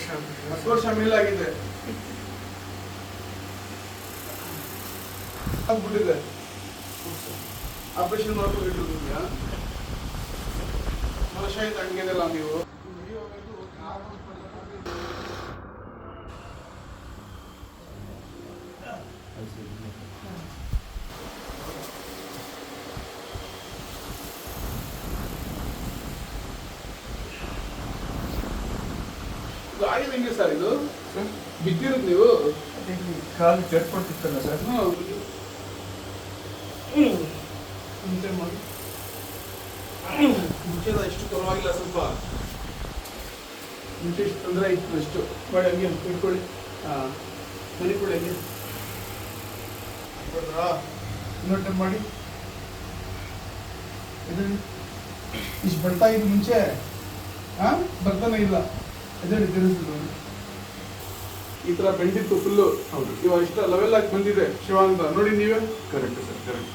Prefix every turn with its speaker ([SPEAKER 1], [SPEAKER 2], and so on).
[SPEAKER 1] 10 ವರ್ಷ ಮೇಲಾಗಿದೆ ಆಗ್ಬಿಟ್ಟಿದೆ. ಆಪರೇಷನ್ ಮಾಡ್ಕೊಂಡಿದ್ದೀರಾ? ವರ್ಷ ಆಯ್ತು ಹಂಗೇನಲ್ಲ ನೀವು ಗಾಡಿ ಹೆಂಗೆ ಸರ್ ಇದು ಬಿದ್ದಿರೋದು ನೀವು?
[SPEAKER 2] ಕಾಲು ಚಟ್ಪಟ್ಟಿತ್ತಲ್ಲ ಸರ್.
[SPEAKER 1] ಮುಂಚೆ ಮಾಡಿ ಮುಂಚೆದ ಇಷ್ಟು ಪರವಾಗಿಲ್ಲ, ಸ್ವಲ್ಪ ಮುಂಚೆ ಇಷ್ಟು ತೊಂದರೆ ಇತ್ತು. ಇಷ್ಟು ಮಾಡಿ ಹಂಗೆ ಇಟ್ಕೊಳ್ಳಿ. ಹಾಂ ಮನಿಕೊಳ್ಳಿ ಹಂಗೆ ಕೊಡ್ರಾ. ಇನ್ನೊಂದು ಟೈಮ್ ಮಾಡಿ. ಇದು ಇಷ್ಟು ಬರ್ತಾ ಇದ್ದು ಮುಂಚೆ ಹಾಂ ಬರ್ತಾನೆ ಇಲ್ಲ. ಅದೇ ತಿಳಿಸಿದ್ರು ಈ ಥರ ಬೆಂಡಿತ್ತು ಫುಲ್ಲು.
[SPEAKER 2] ಹೌದು,
[SPEAKER 1] ಇವಾಗ ಇಷ್ಟ ಲೆವೆಲ್ ಆಗಿ ಬಂದಿದೆ ಶಿವ ಅಂತ ನೋಡಿ ನೀವೇ.
[SPEAKER 2] Correct sir, correct.